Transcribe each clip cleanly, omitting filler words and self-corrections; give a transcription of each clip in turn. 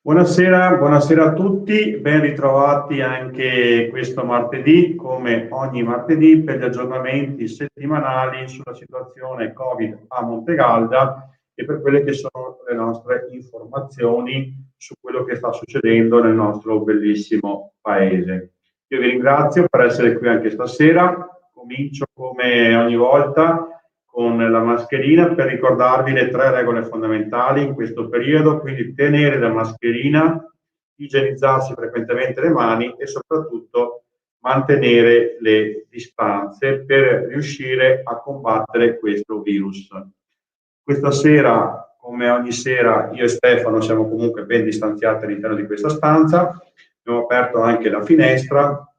Buonasera, buonasera a tutti, ben ritrovati anche questo martedì, come ogni martedì, per gli aggiornamenti settimanali sulla situazione Covid a Montegalda e per quelle che sono le nostre informazioni su quello che sta succedendo nel nostro bellissimo paese. Io vi ringrazio per essere qui anche stasera, comincio come ogni volta con la mascherina per ricordarvi le 3 regole fondamentali in questo periodo, quindi tenere la mascherina, igienizzarsi frequentemente le mani e soprattutto mantenere le distanze per riuscire a combattere questo virus. Questa sera, come ogni sera, io e Stefano siamo comunque ben distanziati all'interno di questa stanza, abbiamo aperto anche la finestra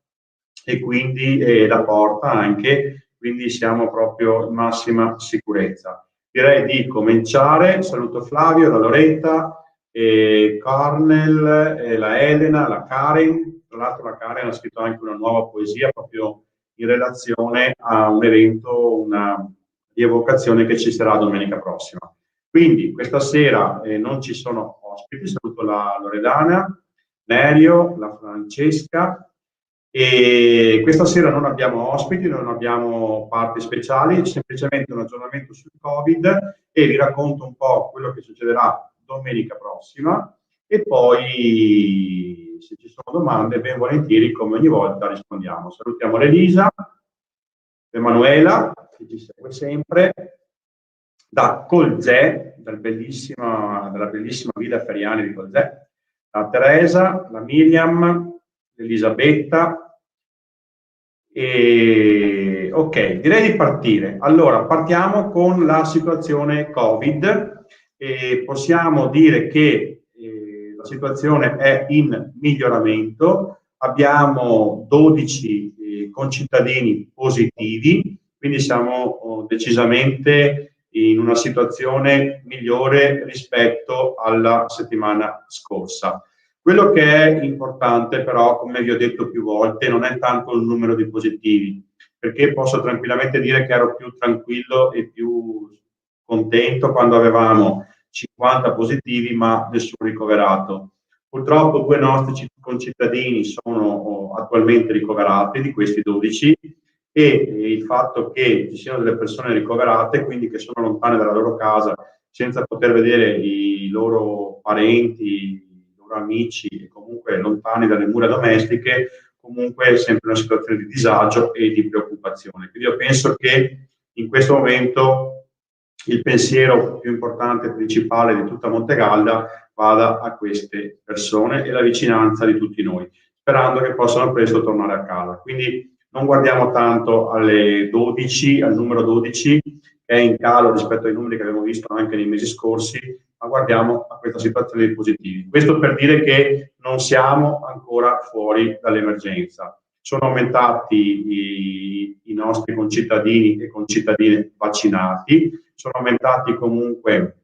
e quindi la porta anche, quindi siamo proprio in massima sicurezza. Direi di cominciare. Saluto Flavio, la Loretta, Cornel, la Elena, la Karen. Tra l'altro la Karen ha scritto anche una nuova poesia proprio in relazione a un evento, una rievocazione che ci sarà domenica prossima. Quindi questa sera non ci sono ospiti, saluto la Loredana, Nerio, la Francesca. E questa sera non abbiamo ospiti, non abbiamo parti speciali, semplicemente un aggiornamento sul Covid e vi racconto un po' quello che succederà domenica prossima e poi se ci sono domande ben volentieri come ogni volta rispondiamo. Salutiamo Elisa, Emanuela che ci segue sempre, da Colzè, dalla bellissima Villa Feriani di Colzè, la Teresa, la Miriam, Elisabetta. Ok, direi di partire. Allora, partiamo con la situazione Covid. Possiamo dire che la situazione è in miglioramento. Abbiamo 12 concittadini positivi, quindi siamo decisamente in una situazione migliore rispetto alla settimana scorsa. Quello che è importante però, come vi ho detto più volte, non è tanto il numero di positivi, perché posso tranquillamente dire che ero più tranquillo e più contento quando avevamo 50 positivi ma nessun ricoverato. Purtroppo 2 nostri concittadini sono attualmente ricoverati, di questi 12, e il fatto che ci siano delle persone ricoverate, quindi che sono lontane dalla loro casa, senza poter vedere i loro parenti, amici e comunque lontani dalle mura domestiche, comunque è sempre una situazione di disagio e di preoccupazione. Quindi io penso che in questo momento il pensiero più importante e principale di tutta Montegalda vada a queste persone e la vicinanza di tutti noi, sperando che possano presto tornare a casa. Quindi non guardiamo tanto alle 12, al numero 12, che è in calo rispetto ai numeri che abbiamo visto anche nei mesi scorsi, ma guardiamo a questa situazione di positivi. Questo per dire che non siamo ancora fuori dall'emergenza. Sono aumentati i nostri concittadini e concittadine vaccinati, sono aumentati comunque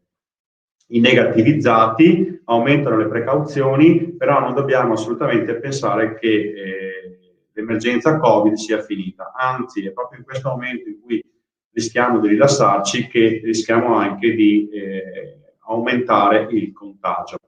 i negativizzati, aumentano le precauzioni, però non dobbiamo assolutamente pensare che l'emergenza Covid sia finita. Anzi, è proprio in questo momento in cui rischiamo di rilassarci che rischiamo anche di aumentare il contagio.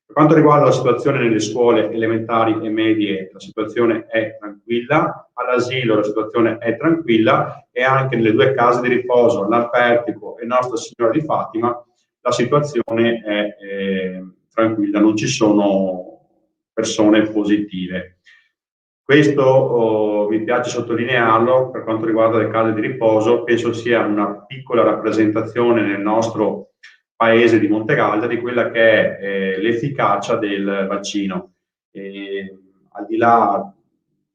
Per quanto riguarda la situazione nelle scuole elementari e medie, la situazione è tranquilla, all'asilo la situazione è tranquilla e anche nelle due case di riposo, l'Alpertico e Nostra Signora di Fatima, la situazione è tranquilla, non ci sono persone positive. Questo mi piace sottolinearlo per quanto riguarda le case di riposo, penso sia una piccola rappresentazione nel nostro paese di Montegalda di quella che è l'efficacia del vaccino. Al di là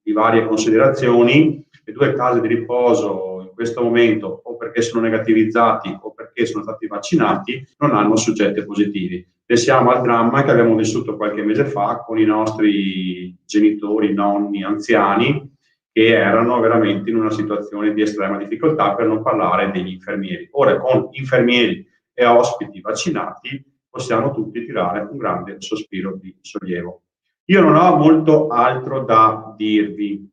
di varie considerazioni, le due case di riposo in questo momento, o perché sono negativizzati o perché sono stati vaccinati, non hanno soggetti positivi. Pensiamo al dramma che abbiamo vissuto qualche mese fa con i nostri genitori, nonni, anziani, che erano veramente in una situazione di estrema difficoltà, per non parlare degli infermieri. Ora, con infermieri e ospiti vaccinati, possiamo tutti tirare un grande sospiro di sollievo. Io non ho molto altro da dirvi.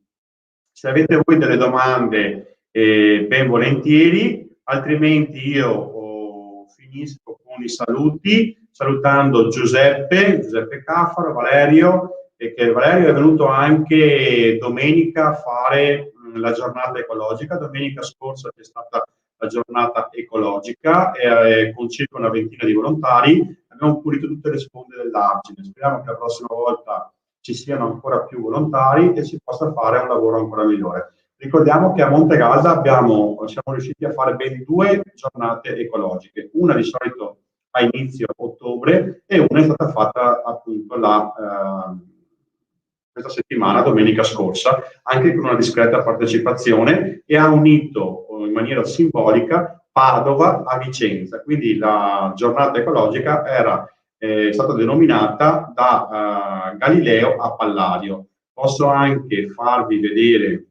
Se avete voi delle domande, ben volentieri, altrimenti io finisco con i saluti, salutando Giuseppe Caffaro, Valerio, e che Valerio è venuto anche domenica a fare la giornata ecologica. Domenica scorsa c'è stata la giornata ecologica con circa una ventina di volontari. Abbiamo pulito tutte le sponde dell'argine. Speriamo che la prossima volta ci siano ancora più volontari e si possa fare un lavoro ancora migliore. Ricordiamo che a Montegalda siamo riusciti a fare ben 2 giornate ecologiche, una di solito a inizio ottobre e una è stata fatta appunto questa settimana, domenica scorsa, anche con una discreta partecipazione, e ha unito in maniera simbolica Padova a Vicenza. Quindi la giornata ecologica era stata denominata da Galileo a Palladio. Posso anche farvi vedere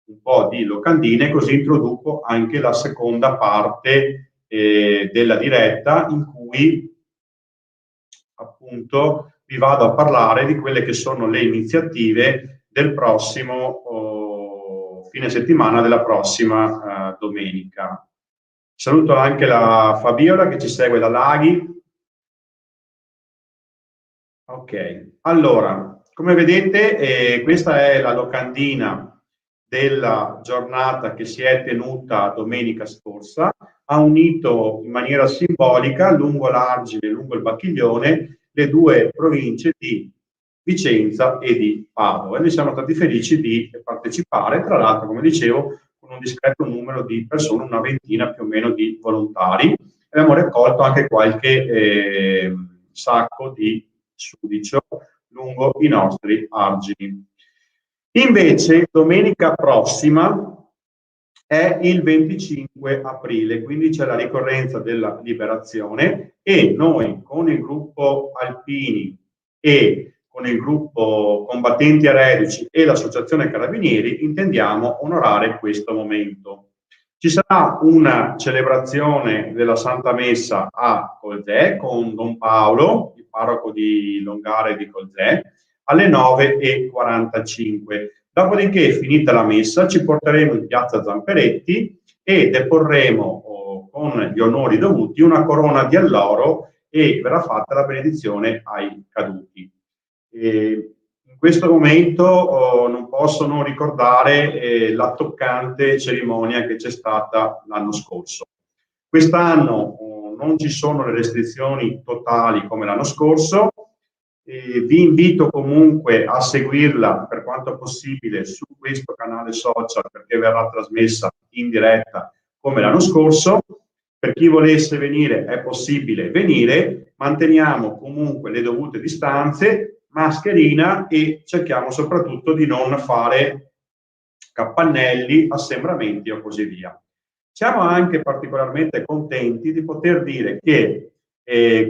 un po' di locandine, così introduco anche la seconda parte della diretta, in cui appunto vi vado a parlare di quelle che sono le iniziative del prossimo fine settimana, della prossima domenica. Saluto anche la Fabiola che ci segue da Laghi. Ok, allora, come vedete, questa è la locandina della giornata che si è tenuta domenica scorsa. Ha unito in maniera simbolica lungo l'Argine e lungo il Bacchiglione le due province di Vicenza e di Padova, e noi siamo stati felici di partecipare, tra l'altro, come dicevo, con un discreto numero di persone, una ventina più o meno di volontari. Abbiamo raccolto anche qualche sacco di sudicio lungo i nostri argini. Invece domenica prossima è il 25 aprile, quindi c'è la ricorrenza della Liberazione, e noi con il gruppo Alpini e con il gruppo Combattenti Eredici e l'Associazione Carabinieri intendiamo onorare questo momento. Ci sarà una celebrazione della Santa Messa a Colzè con Don Paolo, il parroco di Longare di Colzè, alle 9:45. Dopodiché, finita la messa, ci porteremo in piazza Zamperetti e deporremo con gli onori dovuti una corona di alloro e verrà fatta la benedizione ai caduti. In questo momento non posso non ricordare la toccante cerimonia che c'è stata l'anno scorso. Quest'anno non ci sono le restrizioni totali come l'anno scorso. Vi invito comunque a seguirla per quanto possibile su questo canale social, perché verrà trasmessa in diretta come l'anno scorso. Per chi volesse venire è possibile venire, manteniamo comunque le dovute distanze, mascherina, e cerchiamo soprattutto di non fare cappannelli, assembramenti o così via. Siamo anche particolarmente contenti di poter dire che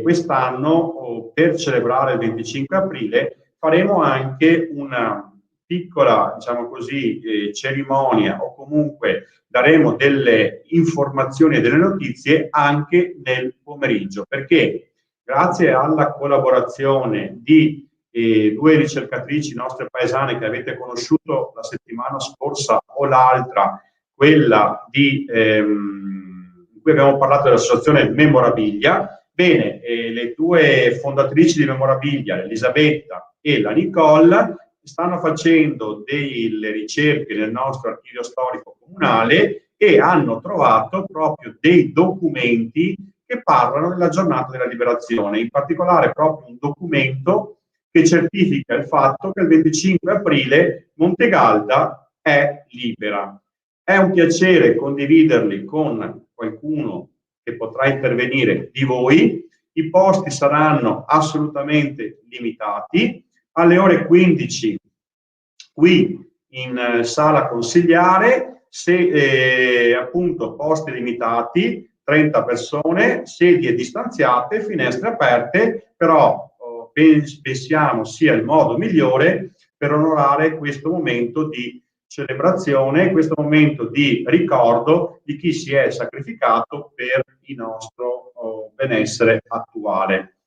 quest'anno, per celebrare il 25 aprile, faremo anche una piccola, diciamo così, cerimonia, o comunque daremo delle informazioni e delle notizie anche nel pomeriggio, perché grazie alla collaborazione di due ricercatrici nostre paesane che avete conosciuto la settimana scorsa o l'altra, quella di cui abbiamo parlato dell'associazione Memorabilia. Bene, le due fondatrici di Memorabilia, Elisabetta e la Nicole, stanno facendo delle ricerche nel nostro archivio storico comunale e hanno trovato proprio dei documenti che parlano della giornata della liberazione, in particolare proprio un documento che certifica il fatto che il 25 aprile Montegalda è libera. È un piacere condividerli con qualcuno che potrà intervenire di voi. I posti saranno assolutamente limitati. Alle ore 15 qui in sala consigliare, appunto posti limitati, 30 persone, sedie distanziate, finestre aperte, però pensiamo sia il modo migliore per onorare questo momento di celebrazione, questo momento di ricordo di chi si è sacrificato per il nostro benessere attuale,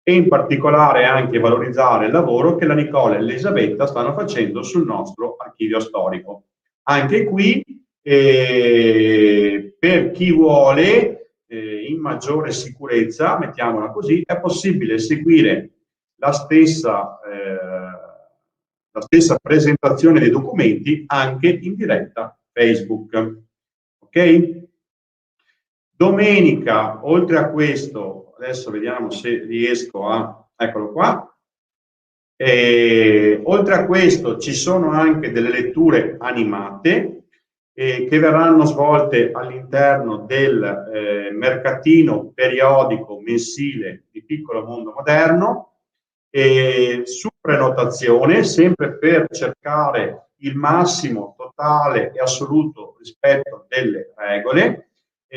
e in particolare anche valorizzare il lavoro che la Nicole e l'Elisabetta stanno facendo sul nostro archivio storico. Anche qui, per chi vuole, in maggiore sicurezza, mettiamola così, è possibile seguire la stessa presentazione dei documenti anche in diretta Facebook. Ok? Domenica, oltre a questo, adesso vediamo se riesco a... Eccolo qua. Oltre a questo ci sono anche delle letture animate che verranno svolte all'interno del mercatino periodico mensile di Piccolo Mondo Moderno, su prenotazione, sempre per cercare il massimo totale e assoluto rispetto delle regole.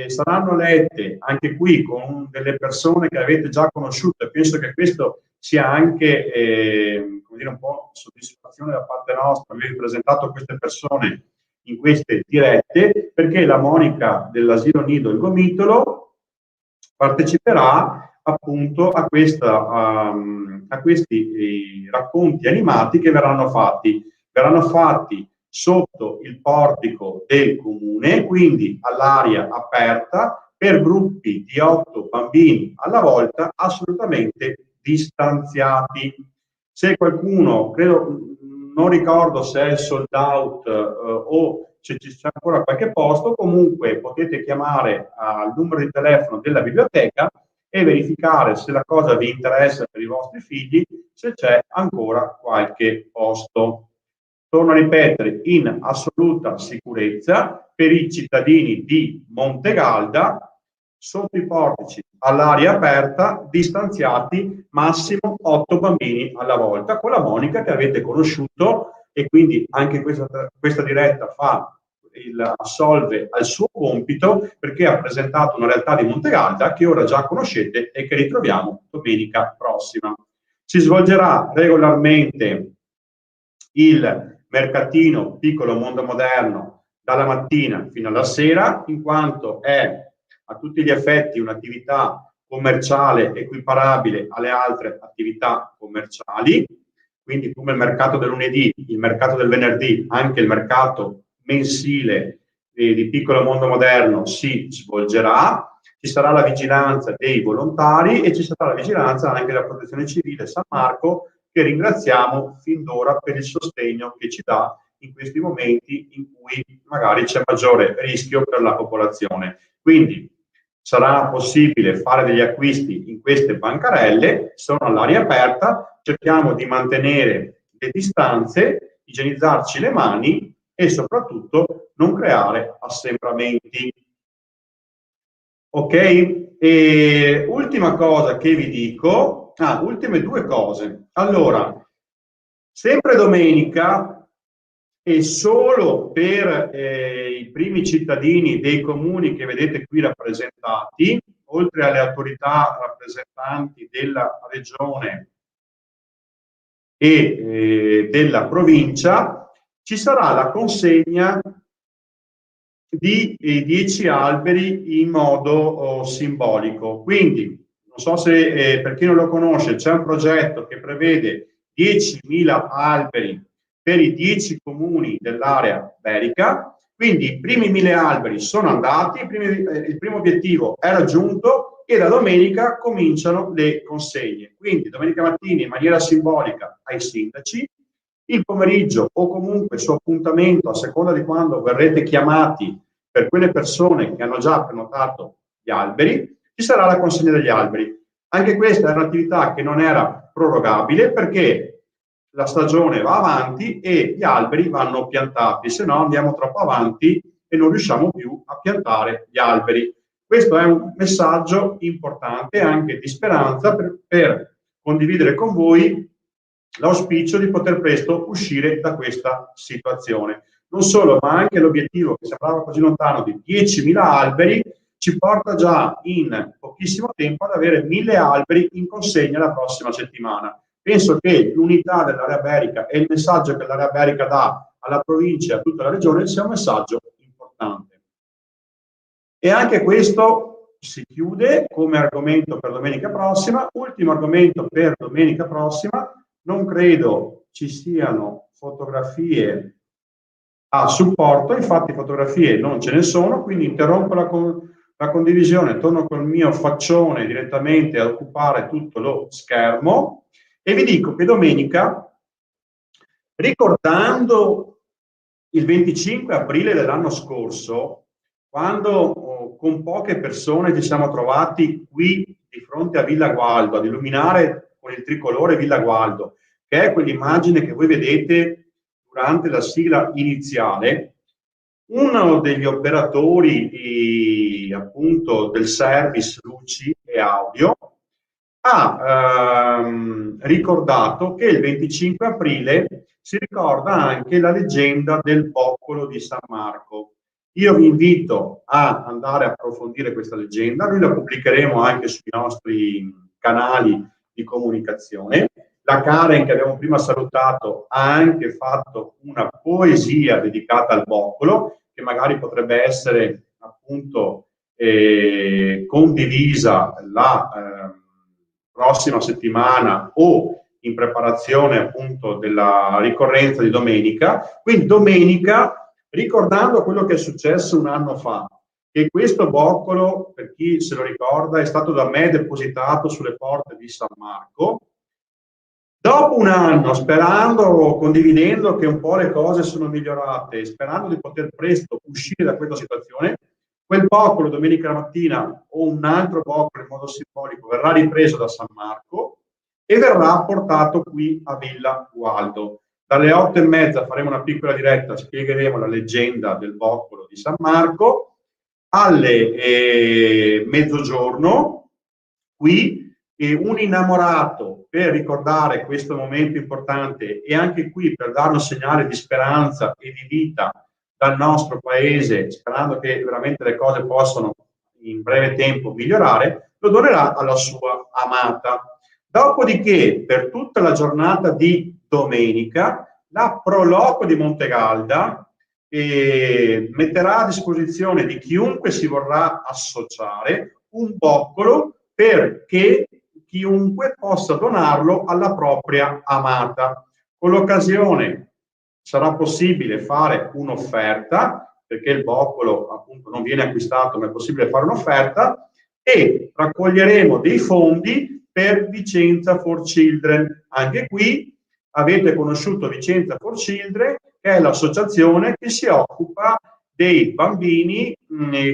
Saranno lette anche qui con delle persone che avete già conosciuto, e penso che questo sia anche come dire, un po' soddisfazione da parte nostra aver presentato queste persone in queste dirette, perché la Monica dell'Asilo Nido Il Gomitolo parteciperà appunto a questi racconti animati che verranno fatti sotto il portico del comune, quindi all'aria aperta, per gruppi di 8 bambini alla volta, assolutamente distanziati. Se qualcuno, non ricordo se è sold out o se ci c'è ancora qualche posto, comunque potete chiamare al numero di telefono della biblioteca e verificare se la cosa vi interessa per i vostri figli, se c'è ancora qualche posto. Torno a ripetere, in assoluta sicurezza per i cittadini di Montegalda, sotto i portici, all'aria aperta, distanziati, massimo 8 bambini alla volta, con la Monica che avete conosciuto, e quindi anche questa diretta assolve al suo compito, perché ha presentato una realtà di Montegalda che ora già conoscete e che ritroviamo domenica prossima. Si svolgerà regolarmente il mercatino Piccolo Mondo Moderno dalla mattina fino alla sera, in quanto è a tutti gli effetti un'attività commerciale equiparabile alle altre attività commerciali, quindi come il mercato del lunedì, il mercato del venerdì, anche il mercato mensile di Piccolo Mondo Moderno si svolgerà. Ci sarà la vigilanza dei volontari e ci sarà la vigilanza anche della Protezione Civile San Marco, che ringraziamo fin d'ora per il sostegno che ci dà in questi momenti in cui magari c'è maggiore rischio per la popolazione. Quindi sarà possibile fare degli acquisti in queste bancarelle, sono all'aria aperta, cerchiamo di mantenere le distanze, igienizzarci le mani e soprattutto non creare assembramenti. Ok? E ultima cosa che vi dico, ultime due cose. Allora, sempre domenica, e solo per i primi cittadini dei comuni che vedete qui rappresentati, oltre alle autorità rappresentanti della regione e della provincia, ci sarà la consegna di 10 alberi in modo simbolico. Quindi, non so se per chi non lo conosce, c'è un progetto che prevede 10.000 alberi per i 10 comuni dell'area berica. Quindi i primi 1.000 alberi sono andati, il primo obiettivo è raggiunto e da domenica cominciano le consegne. Quindi domenica mattina in maniera simbolica ai sindaci, il pomeriggio o comunque su appuntamento a seconda di quando verrete chiamati per quelle persone che hanno già prenotato gli alberi, ci sarà la consegna degli alberi. Anche questa è un'attività che non era prorogabile perché la stagione va avanti e gli alberi vanno piantati, se no andiamo troppo avanti e non riusciamo più a piantare gli alberi. Questo è un messaggio importante anche di speranza per condividere con voi l'auspicio di poter presto uscire da questa situazione. Non solo, ma anche l'obiettivo che sembrava così lontano di 10.000 alberi ci porta già in pochissimo tempo ad avere 1.000 alberi in consegna la prossima settimana. Penso che l'unità dell'area berica e il messaggio che l'area berica dà alla provincia e a tutta la regione sia un messaggio importante. E anche questo si chiude come argomento per domenica prossima. Ultimo argomento per domenica prossima. Non credo ci siano fotografie a supporto, infatti fotografie non ce ne sono, quindi interrompo la condivisione, torno col mio faccione direttamente a occupare tutto lo schermo e vi dico che domenica, ricordando il 25 aprile dell'anno scorso, quando con poche persone ci siamo trovati qui di fronte a Villa Gualdo ad illuminare con il tricolore Villa Gualdo, che è quell'immagine che voi vedete durante la sigla iniziale, uno degli operatori appunto del service luci e audio ha ricordato che il 25 aprile si ricorda anche la leggenda del boccolo di San Marco. Io vi invito a andare a approfondire questa leggenda, noi la pubblicheremo anche sui nostri canali di comunicazione. La Karen, che abbiamo prima salutato, ha anche fatto una poesia dedicata al boccolo, che magari potrebbe essere appunto condivisa la prossima settimana o in preparazione appunto della ricorrenza di domenica. Quindi domenica, ricordando quello che è successo un anno fa, che questo boccolo, per chi se lo ricorda, è stato da me depositato sulle porte di San Marco. Dopo un anno, sperando, condividendo che un po' le cose sono migliorate, sperando di poter presto uscire da questa situazione, quel boccolo domenica mattina o un altro boccolo in modo simbolico verrà ripreso da San Marco e verrà portato qui a Villa Gualdo. Dalle 8:30 faremo una piccola diretta, spiegheremo la leggenda del boccolo di San Marco. Alle mezzogiorno qui un innamorato per ricordare questo momento importante e anche qui per dare un segnale di speranza e di vita dal nostro paese, sperando che veramente le cose possano in breve tempo migliorare, lo donerà alla sua amata. Dopodiché, per tutta la giornata di domenica, la Proloco di Montegalda metterà a disposizione di chiunque si vorrà associare un boccolo perché chiunque possa donarlo alla propria amata. Con l'occasione sarà possibile fare un'offerta, perché il boccolo appunto non viene acquistato, ma è possibile fare un'offerta, e raccoglieremo dei fondi per Vicenza for Children. Anche qui avete conosciuto Vicenza for Children, che è l'associazione che si occupa dei bambini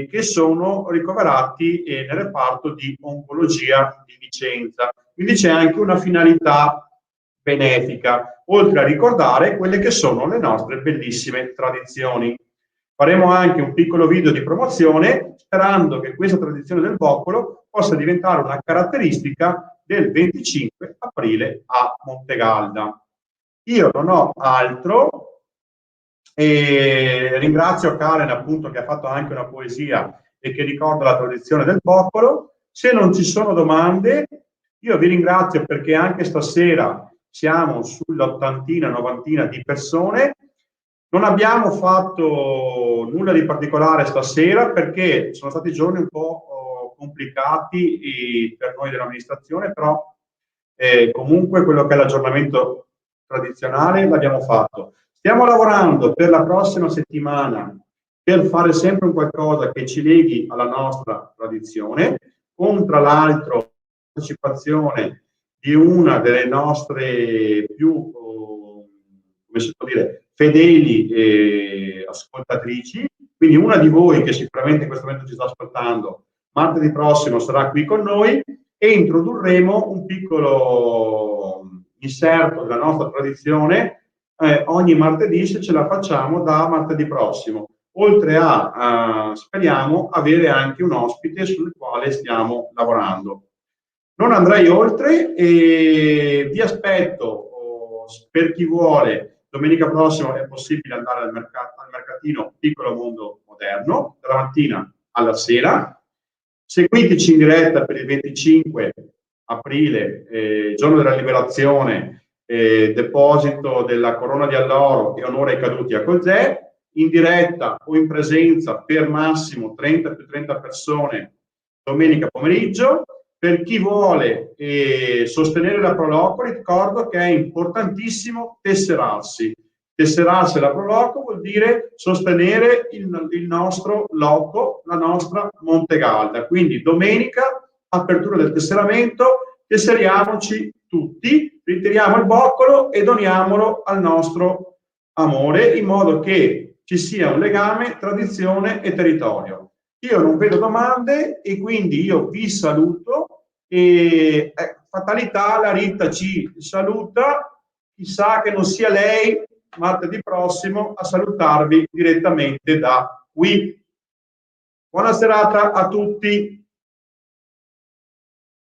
che sono ricoverati nel reparto di oncologia di Vicenza. Quindi c'è anche una finalità benefica, oltre a ricordare quelle che sono le nostre bellissime tradizioni. Faremo anche un piccolo video di promozione, sperando che questa tradizione del boccolo possa diventare una caratteristica del 25 aprile a Montegalda. Io non ho altro. E ringrazio Karen appunto che ha fatto anche una poesia e che ricorda la tradizione del boccolo. Se non ci sono domande, io vi ringrazio perché anche stasera siamo sull'ottantina, novantina di persone. Non abbiamo fatto nulla di particolare stasera perché sono stati giorni un po' complicati per noi dell'amministrazione, però comunque quello che è l'aggiornamento tradizionale l'abbiamo fatto. Stiamo lavorando per la prossima settimana per fare sempre un qualcosa che ci leghi alla nostra tradizione, con tra l'altro la partecipazione di una delle nostre più, come si può dire, fedeli ascoltatrici, quindi una di voi che sicuramente in questo momento ci sta ascoltando, martedì prossimo sarà qui con noi e introdurremo un piccolo inserto della nostra tradizione ogni martedì, se ce la facciamo, da martedì prossimo, oltre a speriamo avere anche un ospite sul quale stiamo lavorando. Non andrei oltre e vi aspetto, per chi vuole, domenica prossima è possibile andare al mercatino Piccolo Mondo Moderno, dalla mattina alla sera. Seguiteci in diretta per il 25 aprile, giorno della liberazione, deposito della corona di alloro e onore ai caduti a Colzè, in diretta o in presenza per massimo 30 più 30 persone domenica pomeriggio. Per chi vuole sostenere la Proloco, ricordo che è importantissimo tesserarsi. Tesserarsi alla Proloco vuol dire sostenere il nostro loco, la nostra Montegalda. Quindi domenica, apertura del tesseramento, tesseriamoci tutti, ritiriamo il boccolo e doniamolo al nostro amore, in modo che ci sia un legame, tradizione e territorio. Io non vedo domande e quindi io vi saluto e fatalità, la Rita ci saluta, chissà che non sia lei martedì prossimo a salutarvi direttamente da qui. Buona serata a tutti.